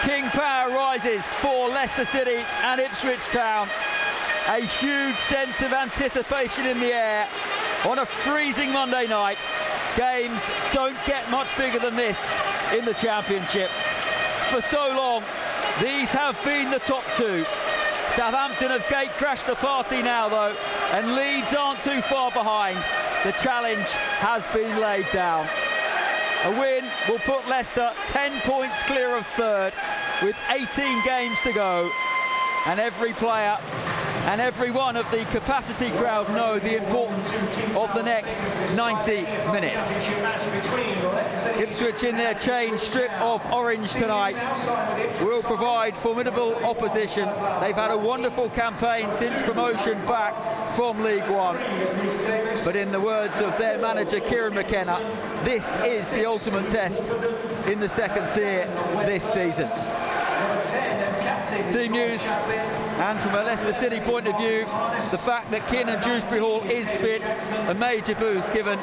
King Power rises for Leicester City and Ipswich Town. A huge sense of anticipation in the air on a freezing Monday night. Games don't get much bigger than this in the Championship. For so long, these have been the top two. Southampton have gate-crashed the party now though, and Leeds aren't too far behind. The challenge has been laid down. A win will put Leicester 10 points clear of third with 18 games to go, and every player and every one of the capacity crowd know the importance of the next 90 minutes. Ipswich in their change strip of orange tonight will provide formidable opposition. They've had a wonderful campaign since promotion back from League One. But in the words of their manager Kieran McKenna, this is the ultimate test in the second tier this season. Team news, and from a Leicester City point of view, the fact that Kiernan Dewsbury Hall is fit, a major boost given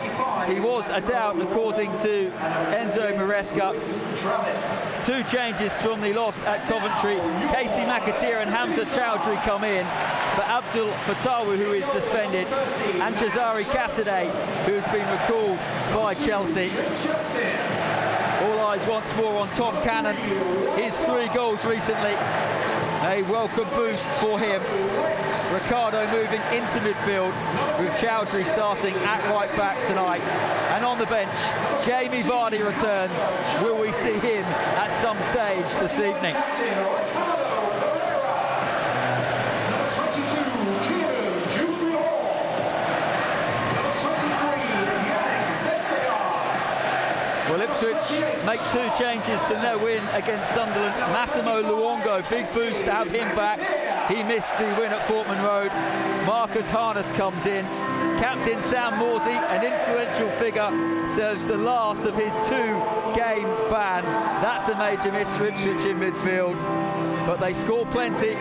he was a doubt according to Enzo Maresca. Two changes from the loss at Coventry. Casey McAteer and Hamza Chowdhury come in for Abdul Fatawu, who is suspended, and Cesare Casadei, who has been recalled by Chelsea. All eyes once more on Tom Cannon. His 3 goals recently, a welcome boost for him. Ricardo moving into midfield with Chowdhury starting at right back tonight. And on the bench, Jamie Vardy returns. Will we see him at some stage this evening? Well, Ipswich make 2 changes from their win against Sunderland. Massimo Luongo, big boost to have him back. He missed the win at Portman Road. Marcus Harness comes in. Captain Sam Morsey, an influential figure, serves the last of his 2-game ban. That's a major miss for Ipswich in midfield. But they score plenty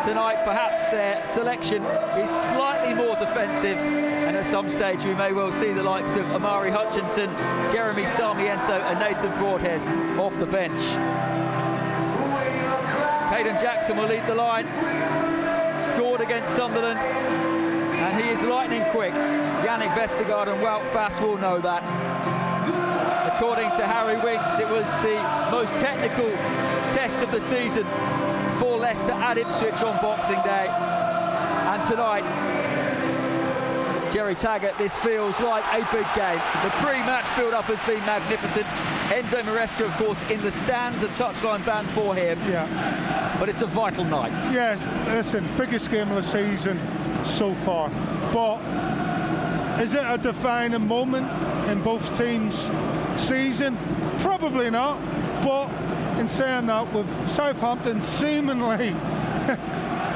tonight. Perhaps their selection is slightly more defensive, and at some stage we may well see the likes of Amari Hutchinson, Jeremy Sarmiento and Nathan Broadhead off the bench. Caden Jackson will lead the line. Scored against Sunderland, and he is lightning quick. Yannick Vestergaard and Wout Fass will know that. According to Harry Winks, it was the most technical test of the season for Leicester at Ipswich on Boxing Day. And tonight, Jerry Taggart, this feels like a big game. The pre-match build-up has been magnificent. Enzo Maresca, of course, in the stands, a touchline ban for him. Yeah. But it's a vital night. Yeah, listen, biggest game of the season so far. But is it a defining moment in both teams' season? Probably not. But in saying that, with Southampton seemingly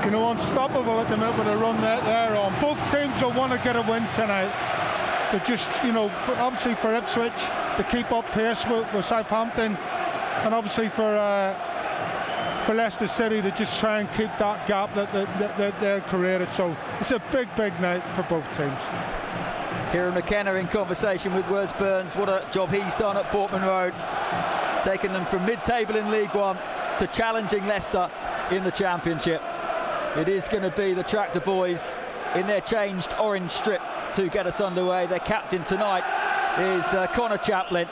you know, unstoppable at the minute with a run that they're on, both teams will want to get a win tonight. They just, you know, obviously for Ipswich to keep up pace with Southampton, and obviously for Leicester City to just try and keep that gap that they're created. So it's a big night for both teams. Kieran McKenna in conversation with Wes Burns. What a job he's done at Portman Road, taking them from mid-table in League One to challenging Leicester in the Championship. It is going to be the Tractor Boys in their changed orange strip to get us underway. Their captain tonight is Connor Chaplin.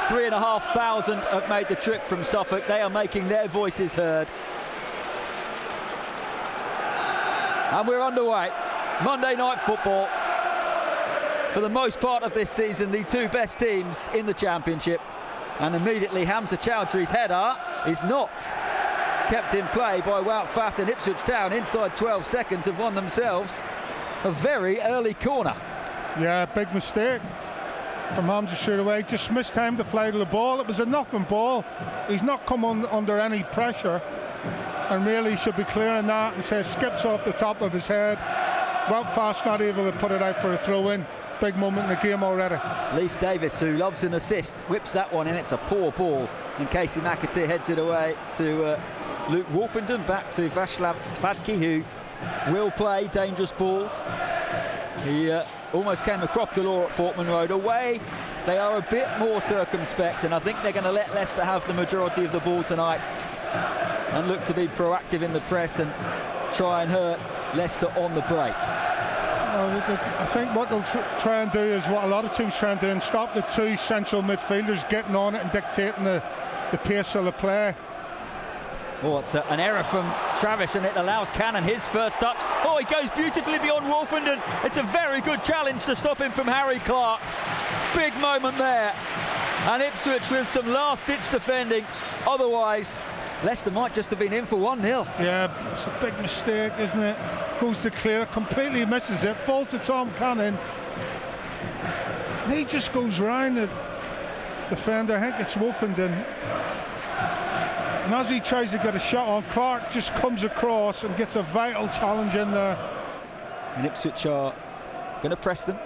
3,500 have made the trip from Suffolk. They are making their voices heard. And we're underway. Monday night football. For the most part of this season, the 2 best teams in the Championship. And immediately Hamza Chowdhury's header is not kept in play by Wout Fass, and Ipswich Town inside 12 seconds have won themselves a very early corner. Yeah, big mistake from Hamza straight away. Just missed time to fly to the ball. It was a nothing ball. He's not come under any pressure, and really should be clearing that, and says skips off the top of his head. Wout Fass not able to put it out for a throw-in. Big moment in the game already. Leif Davis, who loves an assist, whips that one in. It's a poor ball, and Casey McAteer heads it away to Luke Wolfenden, back to Václav Hladký, who will play dangerous balls. He almost came a crop galore at Portman Road. Away, they are a bit more circumspect, and I think they're going to let Leicester have the majority of the ball tonight and look to be proactive in the press and try and hurt Leicester on the break. I think what they'll try and do is what a lot of teams try and do, and stop the two central midfielders getting on it and dictating the pace of the play. Oh, it's an error from Travis, and it allows Cannon his first touch. Oh, he goes beautifully beyond Wolfenden, and it's a very good challenge to stop him from Harry Clark. Big moment there, and Ipswich with some last-ditch defending. Otherwise, Leicester might just have been in for 1-0. Yeah, it's a big mistake, isn't it? Goes to clear, completely misses it, falls to Tom Cannon. And he just goes round the defender. I think it's Wolfenden. And as he tries to get a shot on, Clark just comes across and gets a vital challenge in there. And Ipswich are going to press them,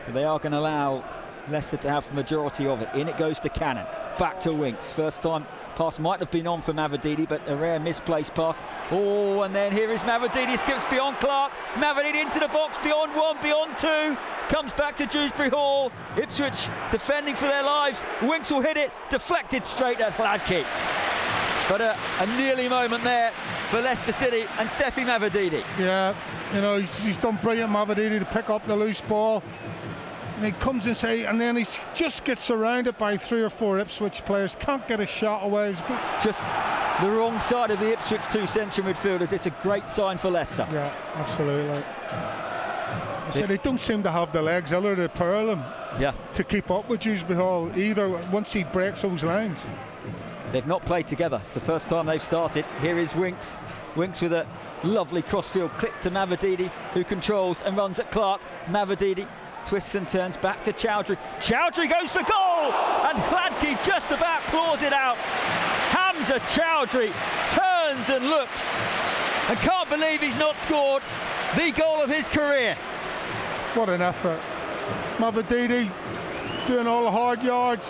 but they are going to allow Leicester to have the majority of it. In it goes to Cannon, back to Winks. First time pass might have been on for Mavididi, but a rare misplaced pass. Oh, and then here is Mavididi, skips beyond Clark. Mavididi into the box, beyond one, beyond two. Comes back to Dewsbury Hall. Ipswich defending for their lives. Winks will hit it, deflected straight at Hladky. But a nearly moment there for Leicester City and Steffi Mavididi. Yeah, you know, he's done brilliant, Mavididi, to pick up the loose ball. And he comes inside, and then he just gets surrounded by 3 or 4 Ipswich players. Can't get a shot away. Just the wrong side of the Ipswich 2 central midfielders. It's a great sign for Leicester. Yeah, absolutely. So they don't seem to have the legs, either to Pearl them, to keep up with Dewsbury Hall either once he breaks those lines. They've not played together. It's the first time they've started. Here is Winks. Winks with a lovely crossfield clip to Mavididi, who controls and runs at Clark. Mavididi twists and turns back to Chowdhury. Chowdhury goes for goal, and Hladky just about claws it out. Hamza Chowdhury turns and looks and can't believe he's not scored the goal of his career. What an effort. Mavididi doing all the hard yards.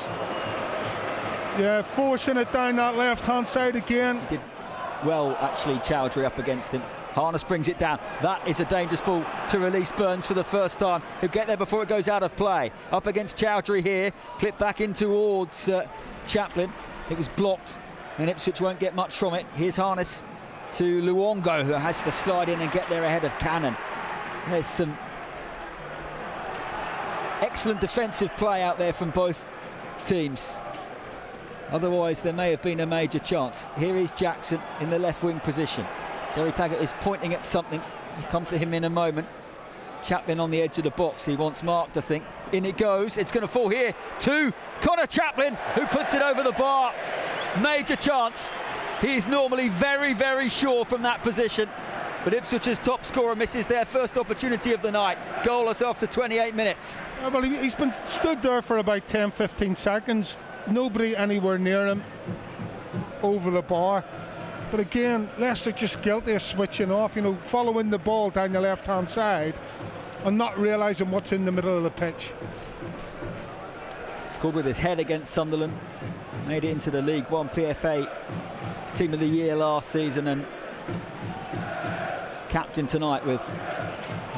Yeah, forcing it down that left-hand side again. He did well, actually, Chowdhury up against him. Harness brings it down. That is a dangerous ball to release Burns for the first time. He'll get there before it goes out of play. Up against Chowdhury here. Clip back in towards Chaplin. It was blocked, and Ipswich won't get much from it. Here's Harness to Luongo, who has to slide in and get there ahead of Cannon. There's some excellent defensive play out there from both teams. Otherwise, there may have been a major chance. Here is Jackson in the left wing position. Jerry Taggart is pointing at something. We'll come to him in a moment. Chaplin on the edge of the box. He wants Mark to think. In it goes. It's going to fall here to Connor Chaplin, who puts it over the bar. Major chance. He is normally very, very sure from that position. But Ipswich's top scorer misses their first opportunity of the night. Goalless after 28 minutes. Well, he's been stood there for about 10-15 seconds. Nobody anywhere near him over the bar. But again, Leicester just guilty of switching off, you know, following the ball down the left-hand side and not realising what's in the middle of the pitch. Scored with his head against Sunderland. Made it into the League One PFA Team of the Year last season, and captain tonight with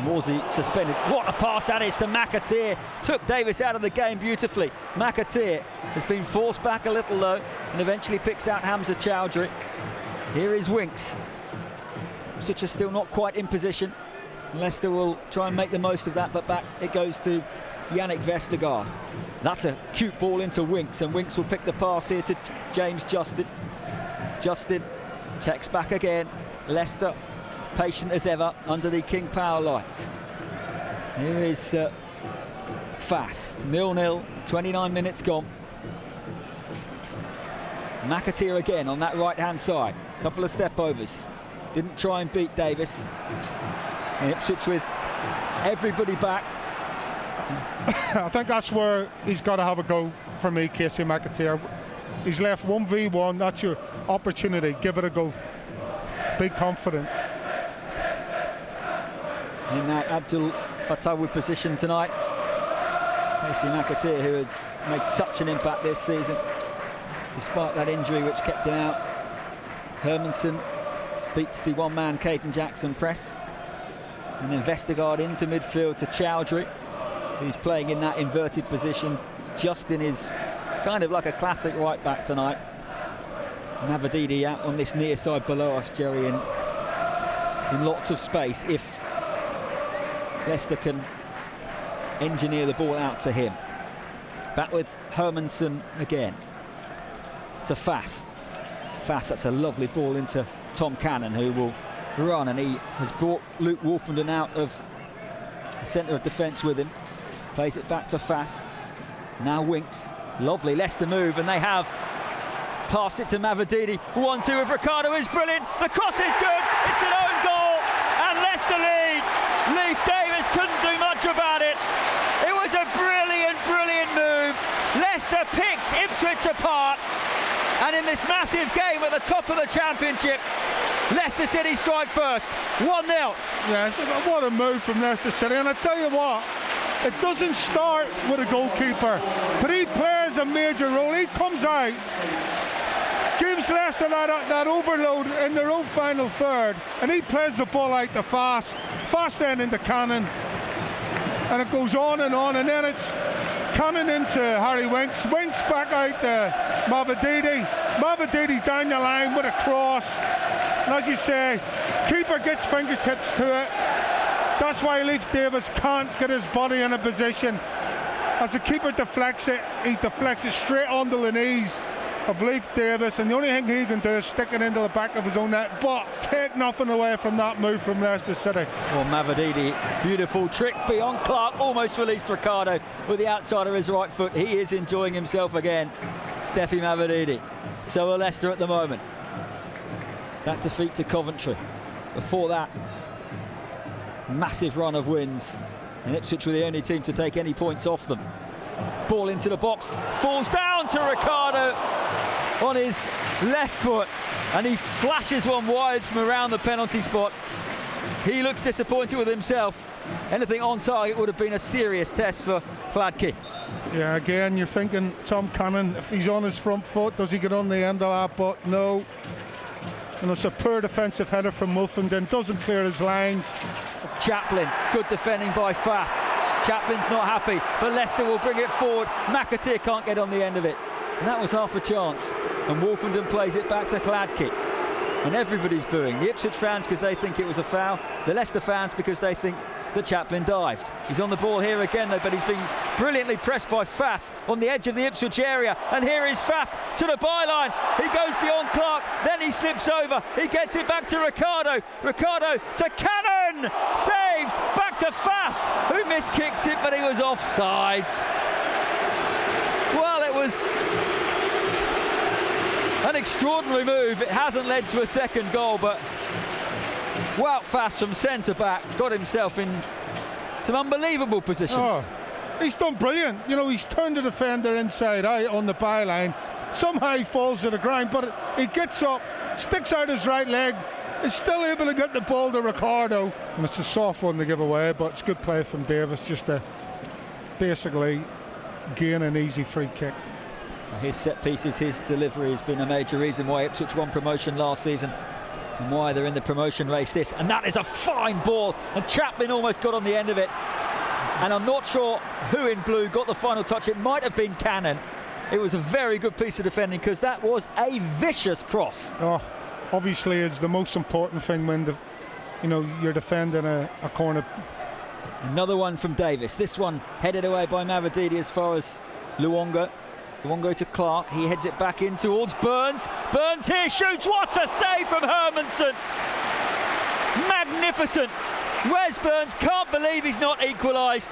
Morsey suspended. What a pass that is to McAteer. Took Davis out of the game beautifully. McAteer has been forced back a little though, and eventually picks out Hamza Chowdhury. Here is Winks. Ipswich is still not quite in position. Leicester will try and make the most of that, but back it goes to Yannick Vestergaard. That's a cute ball into Winks, and Winks will pick the pass here to James Justin. Justin checks back again. Leicester patient as ever under the King Power lights. Here is Fast. 0-0, 29 minutes gone. McAteer again on that right hand side. Couple of step overs. Didn't try and beat Davis. And Ipswich with everybody back. I think that's where he's got to have a go for me, Casey McAteer. He's left 1v1, that's your opportunity. Give it a go. Be confident. In that Abdul Fatawi position tonight, Casey McAteer, who has made such an impact this season, despite that injury which kept him out. Hermansen beats the one-man Caden Jackson press. And then Vestergaard into midfield to Chowdhury, who's playing in that inverted position. Justin is kind of like a classic right back tonight. Mavididi out on this near side below us, Jerry, in lots of space if Leicester can engineer the ball out to him. Back with Hermansen again to Fass. Fass, that's a lovely ball into Tom Cannon, who will run, and he has brought Luke Wolfenden out of the centre of defence with him. Plays it back to Fass. Now Winks. Lovely Leicester move, and they have passed it to Mavididi. 1-2 of Ricardo is brilliant. The cross is good. It's an own goal, and Leicester lead. Leif Davis couldn't do much about it. It was a brilliant, brilliant move. Leicester picked Ipswich apart, and in this massive game at the top of the Championship, Leicester City strike first. 1-0. Yeah, what a move from Leicester City. And I tell you what, it doesn't start with a goalkeeper, but he plays a major role. He comes out, gives Leicester that overload in their own final third, and he plays the ball out to Fass then into Cannon, and it goes on, and then it's Cannon into Harry Winks back out to Mavididi down the line with a cross, and as you say, keeper gets fingertips to it. That's why Leif Davis can't get his body in a position. As the keeper deflects it, he deflects it straight onto the knees of Leif Davis, and the only thing he can do is stick it into the back of his own net, but take nothing away from that move from Leicester City. Well, Mavididi, beautiful trick beyond Clark, almost released Ricardo with the outside of his right foot. He is enjoying himself again, Steffi Mavididi. So are Leicester at the moment. That defeat to Coventry. Before that, massive run of wins, and Ipswich were the only team to take any points off them. Ball into the box, falls down to Ricardo on his left foot, and he flashes one wide from around the penalty spot. He looks disappointed with himself. Anything on target would have been a serious test for Gladkey. Yeah, again, you're thinking Tom Cannon, if he's on his front foot, does he get on the end of that? But no. And it's a poor defensive header from Wolfenden, doesn't clear his lines. Chaplin, good defending by Fass. Chaplin's not happy, but Leicester will bring it forward. McAteer can't get on the end of it, and that was half a chance. And Wolfenden plays it back to Gladkey, and everybody's booing. The Ipswich fans because they think it was a foul, the Leicester fans because they think that Chaplin dived. He's on the ball here again though, but he's being brilliantly pressed by Fass on the edge of the Ipswich area, and here is Fass to the byline. He goes beyond Clark, then he slips over, he gets it back to Ricardo to Cannon, saved, back to Fass, who miskicks it, but he was offside. Well, it was an extraordinary move. It hasn't led to a second goal, but Wout Fass from centre back got himself in some unbelievable positions. Oh, he's done brilliant. You know, he's turned the defender inside out on the byline. Somehow he falls to the ground, but he gets up, sticks out his right leg, is still able to get the ball to Ricardo. And it's a soft one to give away, but it's good play from Davis just to basically gain an easy free kick. His set pieces, his delivery has been a major reason why Ipswich won promotion last season, and why they're in the promotion race this. And that is a fine ball, and Chaplin almost got on the end of it, and I'm not sure who in blue got the final touch. It might have been Cannon. It was a very good piece of defending, because that was a vicious cross. Oh, obviously it's the most important thing when you're defending a corner. Another one from Davis, this one headed away by Mavididi as far as Luongo. Luongo to Clark, he heads it back in towards Burns. Burns here shoots, what a save from Hermansen! Magnificent! Wes Burns can't believe he's not equalised.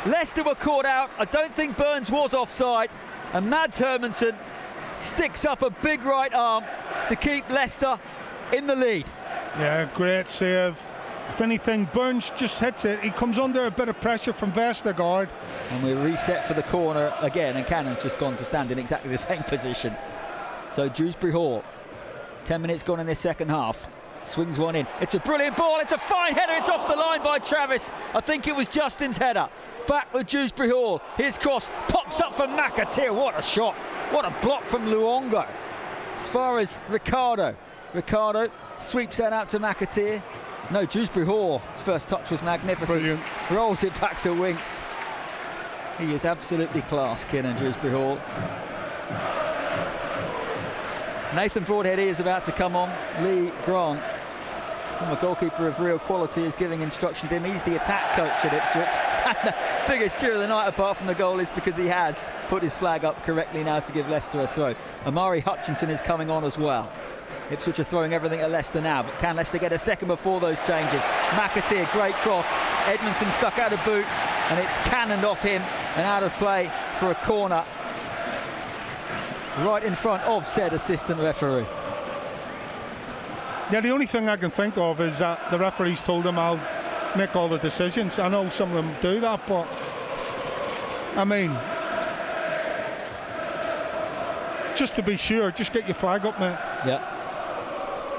Leicester were caught out, I don't think Burns was offside, and Mads Hermansen sticks up a big right arm to keep Leicester in the lead. Yeah, great save. If anything, Burns just hits it. He comes under a bit of pressure from Vestergaard. And we reset for the corner again, and Cannon's just gone to stand in exactly the same position. So Dewsbury Hall, 10 minutes gone in this second half, swings one in. It's a brilliant ball, it's a fine header, it's off the line by Travis. I think it was Justin's header. Back with Dewsbury Hall, his cross pops up for McAteer. What a shot, what a block from Luongo. As far as Ricardo, Ricardo sweeps that out to McAteer. No, Dewsbury Hall, his first touch was magnificent. Brilliant. Rolls it back to Winks. He is absolutely class, Kiernan Dewsbury Hall. Nathan Broadhead is about to come on. Lee Grant, former goalkeeper of real quality, is giving instruction to him. He's the attack coach at Ipswich. And the biggest cheer of the night, apart from the goal, is because he has put his flag up correctly now to give Leicester a throw. Amari Hutchinson is coming on as well. Ipswich are throwing everything at Leicester now, but can Leicester get a second before those changes? McAteer, great cross. Edmondson stuck out of boot, and it's cannoned off him and out of play for a corner right in front of said assistant referee. Yeah, the only thing I can think of is that the referees told him, I'll make all the decisions. I know some of them do that, but I mean, just to be sure, just get your flag up, mate. Yeah.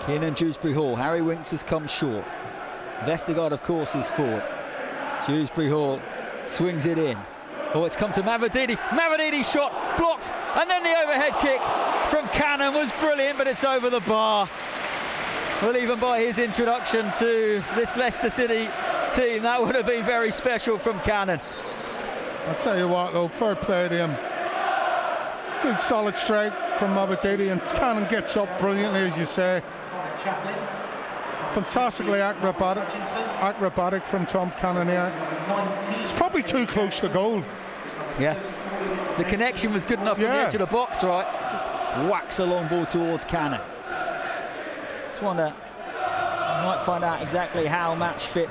Kiernan Dewsbury Hall. Harry Winks has come short. Vestergaard, of course, is forward. Dewsbury Hall swings it in. Oh, it's come to Mavididi. Mavididi's shot blocked, and then the overhead kick from Cannon was brilliant, but it's over the bar. Well, even by his introduction to this Leicester City team, that would have been very special from Cannon. I'll tell you what, though, fair play to him. Good solid strike from Mavididi, and Cannon gets up brilliantly, as you say. Fantastically acrobatic from Tom Cannon here. It's probably too close to goal. Yeah, the connection was good enough from the edge of the box, right? Whacks a long ball towards Cannon. Just wonder, might find out exactly how match fit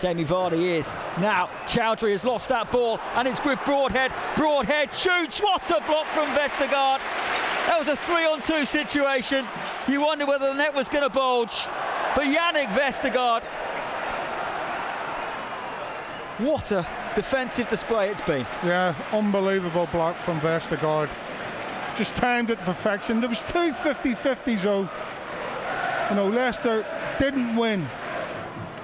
Jamie Vardy is. Now Chowdhury has lost that ball, and it's with Broadhead. Broadhead shoots. What a block from Vestergaard. That was a 3-on-2 situation. You wonder whether the net was going to bulge, but Yannick Vestergaard, what a defensive display it's been. Yeah, unbelievable block from Vestergaard. Just timed it to perfection. There was two 50-50s though. You know, Leicester didn't win.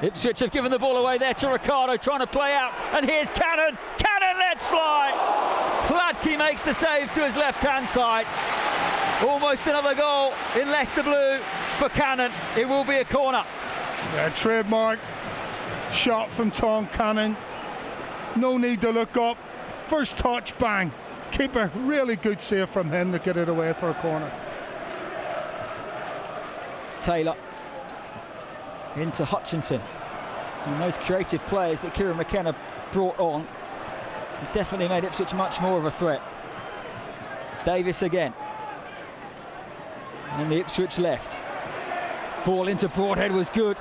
Ipswich have given the ball away there to Ricardo, trying to play out, and here's Cannon. Cannon lets fly. Hladky makes the save to his left-hand side. Almost another goal in Leicester blue for Cannon. It will be a corner. Yeah, trademark shot from Tom Cannon. No need to look up. First touch, bang. Keeper, really good save from him to get it away for a corner. Taylor into Hutchinson. And those creative players that Kieran McKenna brought on definitely made Ipswich much more of a threat. Davis again. And the Ipswich left. Ball into Broadhead was good.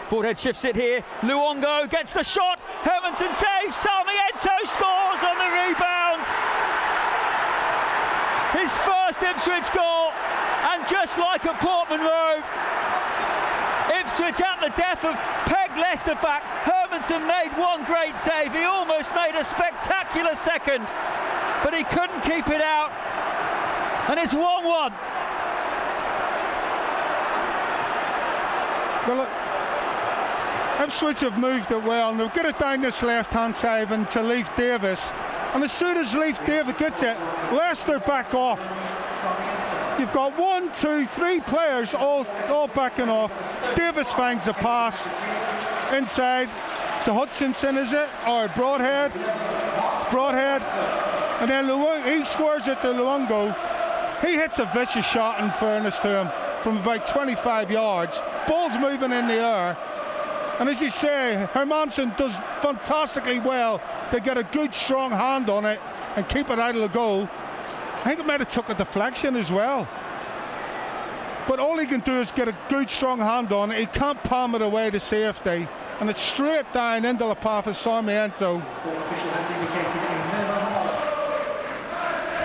Broadhead shifts it here. Luongo gets the shot. Hermanson saves. Sarmiento scores on the rebound. His first Ipswich goal. And just like at Portman Road, Ipswich at the death of pegged Leicester back. Hermanson made one great save. He almost made a spectacular second, but he couldn't keep it out. And it's 1-1. Well, look, Ipswich have moved it well, and they've got it down this left-hand side into Leif Davis. And as soon as Leif Davis gets it, Leicester back off. You've got 1, 2, 3 players all backing off. Davis finds a pass inside to Hutchinson, is it? Or Broadhead. And then he squares it to Luongo. He hits a vicious shot, in fairness to him, from about 25 yards. Ball's moving in the air. And as you say, Hermanson does fantastically well to get a good strong hand on it and keep it out of the goal. I think it might have took a deflection as well. But all he can do is get a good strong hand on it. He can't palm it away to safety. And it's straight down into the path of Sarmiento.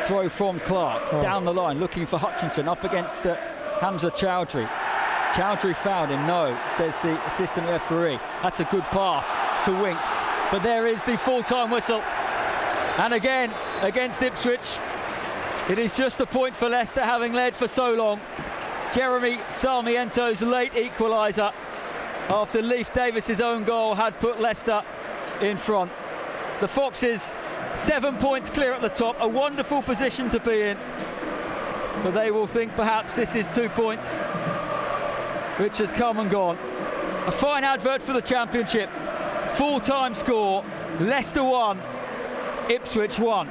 Throw from Clark, down the line, looking for Hutchinson, up against Hamza Chowdhury. Has Chowdhury fouled him? No, says the assistant referee. That's a good pass to Winks. But there is the full-time whistle. And again, against Ipswich, it is just a point for Leicester, having led for so long. Jeremy Sarmiento's late equaliser after Leif Davis's own goal had put Leicester in front. The Foxes 7 points clear at the top, a wonderful position to be in, but they will think perhaps this is 2 points which has come and gone. A fine advert for the Championship. Full-time score, Leicester 1, Ipswich 1.